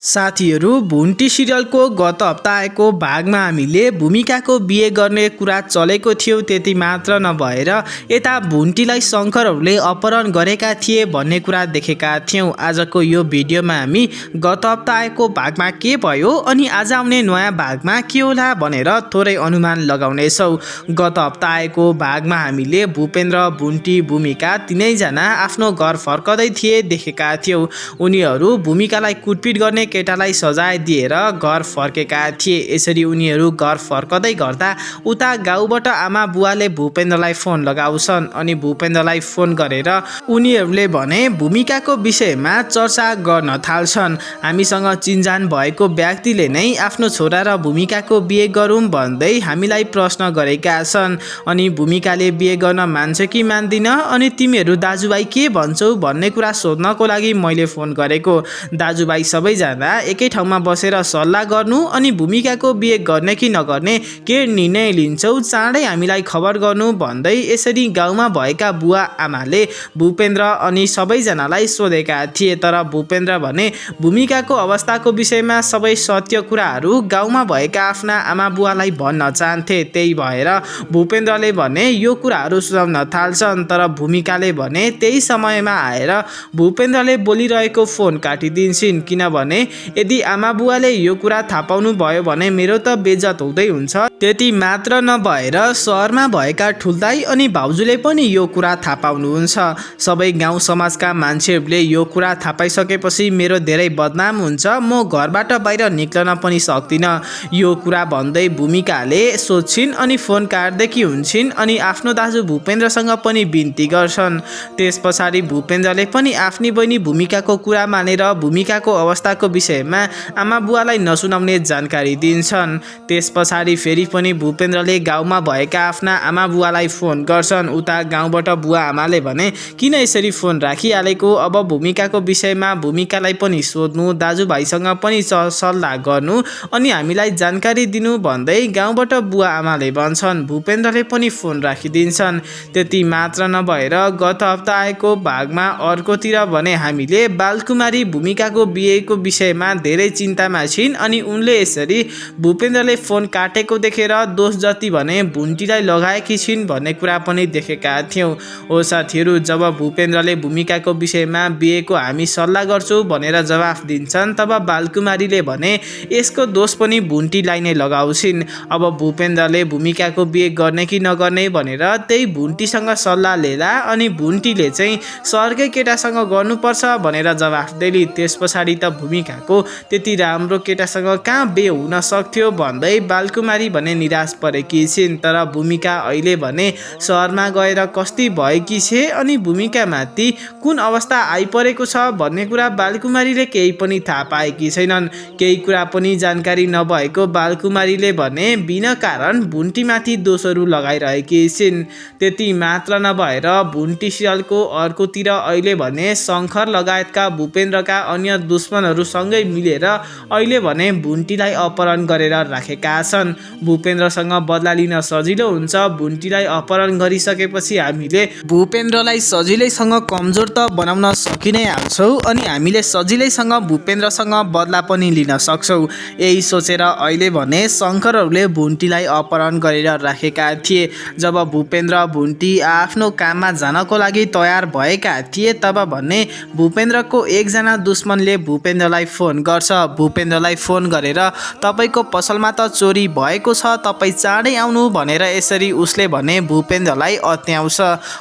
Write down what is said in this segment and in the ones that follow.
साथीहरू, भुन्टी सिरियलको गत हप्ता आएको भागमा हामीले भूमिकाको बिहे गर्ने कुरा चलेको थियो। त्यति मात्र नभएर यता भुन्टीलाई शङ्करहरूले अपहरण गरेका थिए भन्ने कुरा देखेका थियौँ। आजको यो भिडियोमा हामी गत हप्ता आएको भागमा के भयो अनि आज आउने नयाँ भागमा के होला भनेर थोरै अनुमान लगाउनेछौँ। गत हप्ता आएको भागमा हामीले भूपेन्द्र, भुन्टी, भूमिका तीनैजना आफ्नो घर फर्कदै थिए देखेका थियौँ। उनीहरू भूमिकालाई कुटपिट गर्ने केटालाई सजाय दिएर घर फर्केका थिए। यसरी उनीहरू घर फर्कदै गर्दा उता गाउँबाट आमा बुवाले भूपेन्द्रलाई फोन लगाउँछन् अनि भूपेन्द्रलाई फोन गरेर उनीहरूले भने भूमिकाको विषयमा चर्चा गर्न थाल्छन्। हामीसँग चिन्जान भएको व्यक्तिले नै आफ्नो छोरा र भूमिकाको बिहे गरौँ भन्दै हामीलाई प्रश्न गरेका छन्। अनि भूमिकाले बिहे गर्न मान्छ कि मान्दिन अनि तिमीहरू दाजुभाइ के भन्छौ भन्ने कुरा सोध्नको लागि मैले फोन गरेको। दाजुभाइ सबैजना एकै ठाउँमा बसेर सल्लाह गर्नु अनि भूमिकाको बिहे गर्ने कि नगर्ने के निर्णय लिन्छौ चाँडै हामीलाई खबर गर्नु भन्दै यसरी गाउँमा भएका बुवा आमाले भूपेन्द्र अनि सबैजनालाई सोधेका थिए। तर भूपेन्द्र भने भूमिकाको अवस्थाको विषयमा सबै सत्य कुराहरू गाउँमा भएका आफ्ना आमा बुवालाई भन्न चाहन्थे। त्यही भएर भूपेन्द्रले भने यो कुराहरू सुझाउन थाल्छन्। तर भूमिकाले भने त्यही समयमा आएर भूपेन्द्रले बोलिरहेको फोन काटिदिन्छन्। किनभने यदि आमा बुवाले यो कुरा थाहा पाउनु भयो भने मेरो त बेइज्जत हुँदै हुन्छ। त्यति मात्र नभएर सहरमा भएका ठुल्दाई अनि भाउजूले पनि यो कुरा थाहा पाउनुहुन्छ। सबै गाउँ समाजका मान्छेहरूले यो कुरा थाहा पाइसकेपछि मेरो धेरै बदनाम हुन्छ। म घरबाट बाहिर निक्लन पनि सक्दिनँ। यो कुरा भन्दै भूमिकाले सोध्छिन् अनि फोन काट्दैकी हुन्छन् अनि आफ्नो दाजु भूपेन्द्रसँग पनि बिन्ती गर्छन्। त्यस पछाडि भूपेन्द्रले पनि आफ्नी बहिनी भूमिकाको कुरा मानेर भूमिकाको अवस्थाको विषयमा आमा बुवालाई नसुनाउने जानकारी दिन्छन्। त्यस पछाडि फेरि पनि भूपेन्द्रले गाउँमा भएका आफ्ना आमा बुवालाई फोन गर्छन्। उता गाउँबाट बुवा आमाले भने किन यसरी फोन राखिहालेको, अब भूमिकाको विषयमा भूमिकालाई पनि सोध्नु, दाजुभाइसँग पनि सल्लाह गर्नु अनि हामीलाई जानकारी दिनु भन्दै गाउँबाट बुवा आमाले भन्छन्। भूपेन्द्रले पनि फोन राखिदिन्छन्। त्यति मात्र नभएर गत हप्ता आएको भागमा अर्कोतिर भने हामीले बालकुमारी भूमिकाको बिहेको विषयमा धेरै चिन्तामा छिन् अनि उनले यसरी भूपेन्द्रले फोन काटेको देखेर दोष जति भने भुन्टीलाई लगाएकी छिन् भन्ने कुरा पनि देखेका थियौँ। हो साथीहरू, जब भूपेन्द्रले भूमिकाको विषयमा बिहेको हामी सल्लाह गर्छौँ भनेर जवाफ दिन्छन् तब बालकुमारीले भने यसको दोष पनि भुन्टीलाई नै लगाउँछिन्। अब भूपेन्द्रले भूमिकाको बिहे गर्ने कि नगर्ने भनेर त्यही भुन्टीसँग सल्लाह लिएला अनि भुन्टीले चाहिँ सहरकै केटासँग गर्नुपर्छ भनेर जवाफ दिली। त्यस पछाडि त भूमिकाको त्यति राम्रो केटासँग कहाँ बिहे हुन सक्थ्यो भन्दै बालकुमारी भने निराश परेकी छिन्। तर भूमिका अहिले भने सहरमा गएर कस्ती भएकी छे अनि भूमिकामाथि कुन अवस्था आइपरेको छ भन्ने कुरा बालकुमारीले केही पनि थाहा पाएकी छैनन्। केही कुरा पनि जानकारी नभएको बालकुमारीले भने बिना कारण भुन्टीमाथि दोषहरू लगाइरहेकी छिन्। त्यति मात्र नभएर भुन्टी सिरियलको अर्कोतिर अहिले भने शङ्कर लगायतका भूपेन्द्रका अन्य दुश्मनहरूसँगै मिलेर अहिले भने भुन्टीलाई अपहरण गरेर राखेका छन्। भूपेन्द्रसँग बदला लिन सजिलो हुन्छ। भुन्टीलाई अपहरण गरिसकेपछि हामीले भूपेन्द्रलाई सजिलैसँग कमजोर त बनाउन सकि नै हाल्छौँ अनि हामीले सजिलैसँग भूपेन्द्रसँग बदला पनि लिन सक्छौँ। यही सोचेर अहिले भने शङ्करहरूले भुन्टीलाई अपहरण गरेर राखेका थिए। जब भूपेन्द्र भुन्टी आफ्नो काममा जानको लागि तयार भएका थिए तब भने भूपेन्द्रको एकजना दुश्मनले भूपेन्द्रलाई फोन गर्छ। भूपेन्द्रलाई फोन गरेर तपाईँको पसलमा त चोरी भएको छ, तपाईँ चाँडै आउनु भनेर यसरी उसले भने भूपेन्द्रलाई अत्याउँछ।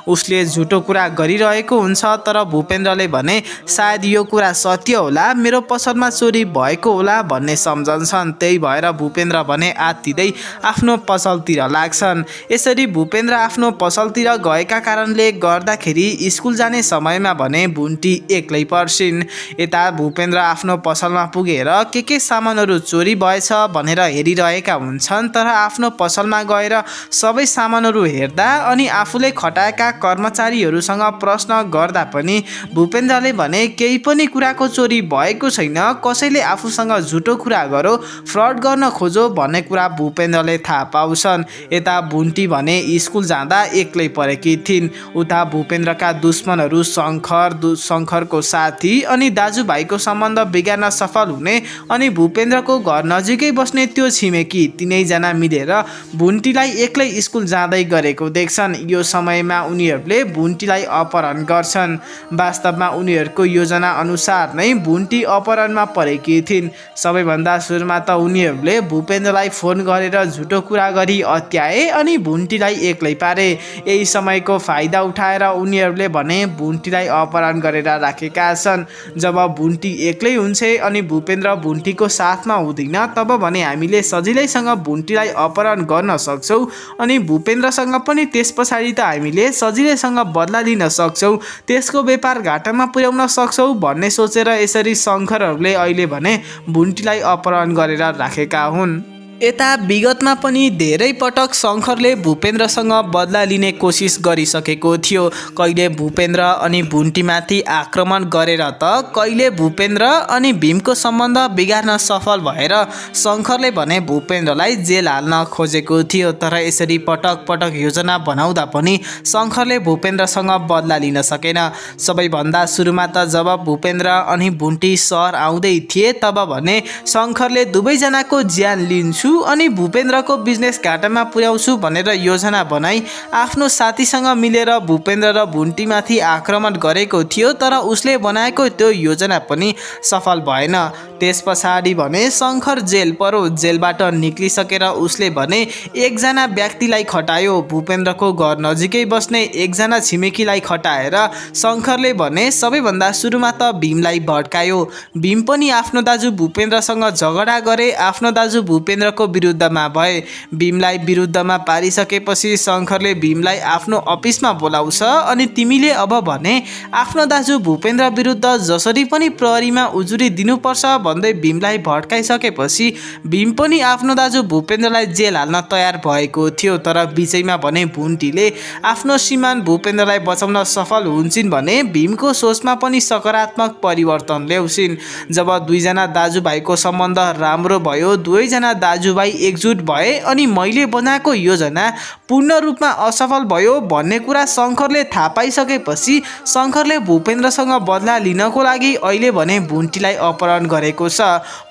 उसले झुटो कुरा गरिरहेको हुन्छ तर भूपेन्द्रले भने सायद यो कुरा सत्य होला, मेरो पसलमा चोरी भएको होला भन्ने सम्झन्छन्। त्यही भएर भूपेन्द्र भने आत्तिँदै आफ्नो पसलतिर लाग्छन्। यसरी भूपेन्द्र आफ्नो पसलतिर गएका कारणले गर्दाखेरि स्कुल जाने समयमा भने भुन्टी एक्लै पर्छिन्। यता भूपेन्द्र आफ्नो पसलमा पुगेर के सामानहरू चोरी भएछ भनेर हेरिरहेका हुन्छन्। तर आफ्नो पसलमा गएर सबै सामानहरू हेर्दा अनि आफूले खटाएका कर्मचारीहरूसँग प्रश्न गर्दा पनि भूपेन्द्रले भने केही पनि कुराको चोरी भएको छैन, कसैले आफूसँग झुटो कुरा गरो, फ्रड गर्न खोजो भन्ने कुरा भूपेन्द्रले थाहा पाउँछन्। यता भुन्टी भने स्कुल जाँदा एक्लै परेकी थिइन्। उता भूपेन्द्रका दुश्मनहरू शङ्खरको साथी अनि दाजुभाइको सम्बन्ध बिगार्न सफल हुने अनि भूपेन्द्रको घर नजिकै बस्ने त्यो छिमेकी तीनैजना मिलेर भुन्टीलाई एक्लै स्कुल जाँदै गरेको देख्छन्। यो समयमा उनीहरूले भुन्टीलाई अपहरण गर्छन्। वास्तवमा उनीहरूको योजना अनुसार नै भुन्टी अपहरणमा परेकी थिइन्। सबैभन्दा सुरुमा त उनीहरूले भूपेन्द्रलाई फोन गरेर झुटो कुरा गरी अत्याए अनि भुन्टीलाई एक्लै पारे। यही समयको फाइदा उठाएर उनीहरूले भने भुन्टीलाई अपहरण गरेर राखेका छन्। जब भुन्टी एक्लै हुन्छ अनि भूपेन्द्र भुन्टीको साथमा हुँदैन तब भने हामीले सजिलैसँग भुन्टीलाई अपहरण गर्न सक्छौँ अनि भूपेन्द्रसँग पनि त्यस पछाडि त हामीले सजिलैसँग बदला लिन सक्छौँ, त्यसको व्यापार घाटामा पुर्याउन सक्छौँ भन्ने सोचेर यसरी शङ्करहरूले अहिले भने भुन्टीलाई अपहरण गरेर राखेका हुन्। यता विगतमा पनि धेरै पटक शङ्करले भूपेन्द्रसँग बदला लिने कोसिस गरिसकेको थियो। कहिले भूपेन्द्र अनि भुन्टीमाथि आक्रमण गरेर त कहिले भूपेन्द्र अनि भीमको सम्बन्ध बिगार्न सफल भएर शङ्करले भने भूपेन्द्रलाई जेल हाल्न खोजेको थियो। तर यसरी पटक पटक योजना बनाउँदा पनि शङ्करले भूपेन्द्रसँग बदला लिन सकेन। सबैभन्दा सुरुमा त जब भूपेन्द्र अनि भुन्टी सहर आउँदै थिए तब भने शङ्करले दुवैजनाको ज्यान लिन्छु अनि भूपेन्द्रको बिजनेस घाटामा पुर्याउँछु भनेर योजना बनाई आफ्नो साथीसँग मिलेर भूपेन्द्र र भुन्टीमाथि आक्रमण गरेको थियो। तर उसले बनाएको त्यो योजना पनि सफल भएन। त्यस पछाडि भने शङ्कर जेल पर्यो। जेलबाट निक्लिसकेर उसले भने एकजना व्यक्तिलाई खटायो। भूपेन्द्रको घर नजिकै बस्ने एकजना छिमेकीलाई खटाएर शङ्करले भने सबैभन्दा सुरुमा त भीमलाई भड्कायो। भीम पनि आफ्नो दाजु भूपेन्द्रसँग झगडा गरे, आफ्नो दाजु भूपेन्द्रको विरुद्धमा भए। भीमलाई विरुद्धमा पारिसकेपछि शङ्करले भीमलाई आफ्नो अफिसमा बोलाउँछ अनि तिमीले अब भने आफ्नो दाजु भूपेन्द्र विरुद्ध जसरी पनि प्रहरीमा उजुरी दिनुपर्छ भन्दै भीमलाई भड्काइसकेपछि भीम पनि आफ्नो दाजु भूपेन्द्रलाई जेल हाल्न तयार भएको थियो। तर बिचैमा भने भुन्टीले आफ्नो श्रीमान भूपेन्द्रलाई बचाउन सफल हुन्छन् भने भीमको सोचमा पनि सकारात्मक परिवर्तन ल्याउँछिन्। जब दुईजना दाजुभाइको सम्बन्ध राम्रो भयो, दुवैजना दाजुभाइ एकजुट भए अनि मैले बनाएको योजना पूर्ण रूपमा असफल भयो भन्ने कुरा शङ्करले थाहा पाइसकेपछि शङ्करले भूपेन्द्रसँग बदला लिनको लागि अहिले भने भुन्टीलाई अपहरण गरेको छ।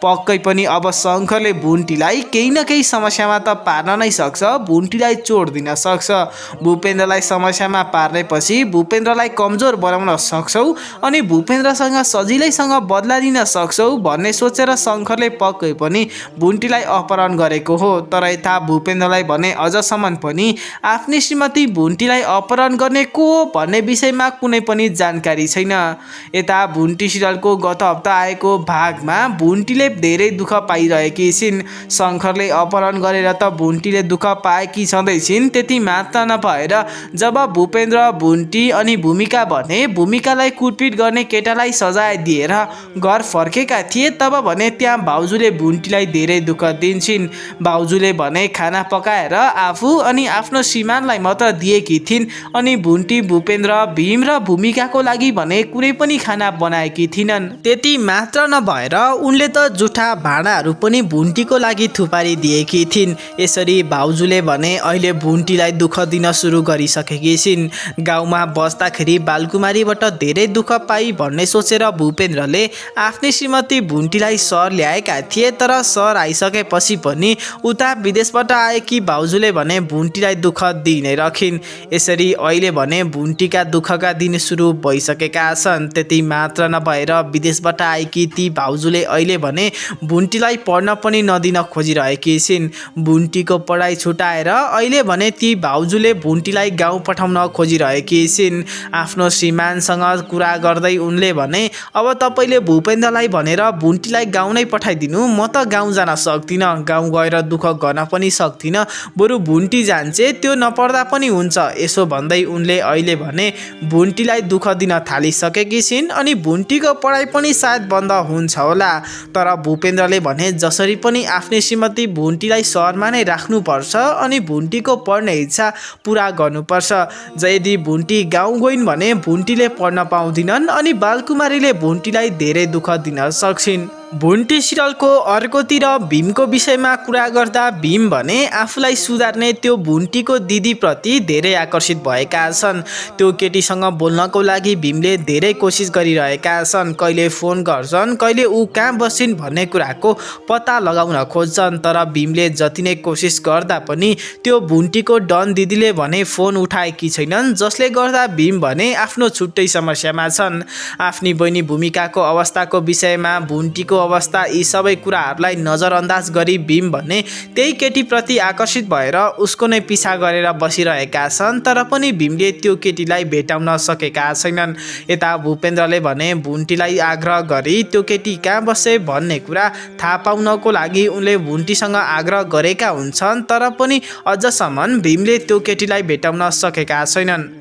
पक्कै पनि अब शङ्करले भुन्टीलाई केही न केही समस्यामा त पार्न नै सक्छ, भुन्टीलाई चोट दिन सक्छ। भूपेन्द्रलाई समस्यामा पार्नेपछि भूपेन्द्रलाई कमजोर बनाउन सक्छौ अनि भूपेन्द्रसँग सजिलैसँग बदला लिन सक्छौ भन्ने सोचेर शङ्करले पक्कै पनि भुन्टीलाई अपहरण गरेको हो। तर यता भूपेन्द्रलाई भने अझसम्म पनि आफ्नै श्रीमती भुन्टीलाई अपहरण गर्ने को हो भन्ने विषयमा कुनै पनि जानकारी छैन। यता भुन्टी सिरियलको गत हप्ता आएको भागमा भुन्टीले धेरै दुःख पाइरहेकी छिन्। शङ्करले अपहरण गरेर त भुन्टीले दुःख पाएकी छँदैछिन्। त्यति मात्र नभएर जब भूपेन्द्र, भुन्टी अनि भूमिका भने भूमिकालाई कुटपिट गर्ने केटालाई सजाय दिएर घर फर्केका थिए तब भने त्यहाँ भाउजूले भुन्टीलाई धेरै दुःख दिन्छन्। भाउजूले भने खाना पकाएर आफू अनि आफ्नो श्रीमानलाई मात्र दिएकी थिइन् अनि भुन्टी, भूपेन्द्र, भीम र भूमिकाको लागि भने कुनै पनि खाना बनाएकी थिइनन्। त्यति मात्र नभएर उनले त जुठा भाँडाहरू पनि भुन्टीको लागि थुपारी दिएकी थिइन्। यसरी भाउजूले भने अहिले भुन्टीलाई दुःख दिन सुरु गरिसकेकी छिन्। गाउँमा बस्दाखेरि बालकुमारीबाट धेरै दुःख पाई भन्ने सोचेर भूपेन्द्रले आफ्नै श्रीमती भुन्टीलाई सहर ल्याएका थिए। तर सहर आइसकेपछि पनि उता विदेशबाट आएकी भाउजूले भने भुन्टीलाई दुःख दिइ नै रखिन्। यसरी अहिले भने भुन्टीका दुःखका दिन सुरु भइसकेका छन्। त्यति मात्र नभएर विदेशबाट आएकी ती भाउजूले अहिले भने भुन्टीलाई पढ्न पनि नदिन खोजिरहेकी छिन्। भुन्टीको पढाइ छुटाएर अहिले भने ती भाउजूले भुन्टीलाई गाउँ पठाउन खोजिरहेकी छिन्। आफ्नो श्रीमानसँग कुरा गर्दै उनले भने अब तपाईँले भूपेन्द्रलाई भनेर भुन्टीलाई गाउँ नै पठाइदिनु, म त गाउँ जान सक्दिनँ, गाउँ गएर दुःख गर्न पनि सक्दिनँ, बरु भुन्टी जान्छे त्यो नपढ्दा पनि हुन्छ। यसो भन्दै उनले अहिले भने भुन्टीलाई दुःख दिन थालिसकेकी छिन् अनि भुन्टीको पढाइ पनि सायद बन्द हुन्छ होला। तर भूपेन्द्रले भने जसरी पनि आफ्नै श्रीमती भुन्टीलाई सहरमा नै राख्नुपर्छ अनि भुन्टीको पढ्ने इच्छा पुरा गर्नुपर्छ। यदि भुन्टी गाउँ गइन् भने भुन्टीले पढ्न पाउँदिनन् अनि बालकुमारीले भुन्टीलाई धेरै दुःख दिन सक्छिन्। भुन्टी सिरियलको अर्कोतिर भीमको विषयमा कुरा गर्दा भीम भने आफूलाई सुधार्ने त्यो भुन्टीको दिदीप्रति धेरै आकर्षित भएका छन्। त्यो केटीसँग बोल्नको लागि भीमले धेरै कोसिस गरिरहेका छन्। कहिले फोन गर्छन्, कहिले ऊ कहाँ बस्छिन् भन्ने कुराको पत्ता लगाउन खोज्छन्। तर भीमले जति नै कोसिस गर्दा पनि त्यो भुन्टीको डन दिदीले भने फोन उठाएकी छैनन्, जसले गर्दा भीम भने आफ्नो छुट्टै समस्यामा छन्। आफ्नी बहिनी भूमिकाको अवस्थाको विषयमा भुन्टीको अवस्था यी सबै कुराहरूलाई नजरअन्दाज गरी भीम भने त्यही केटीप्रति आकर्षित भएर उसको नै पिछा गरेर बसिरहेका छन्। तर पनि भीमले त्यो केटीलाई भेटाउन सकेका छैनन्। यता भूपेन्द्रले भने भुन्टीलाई आग्रह गरी त्यो केटी कहाँ बसे भन्ने कुरा थाहा पाउनको लागि उनले भुन्टीसँग आग्रह गरेका हुन्छन्। तर पनि अझसम्म भीमले त्यो केटीलाई भेटाउन सकेका छैनन्।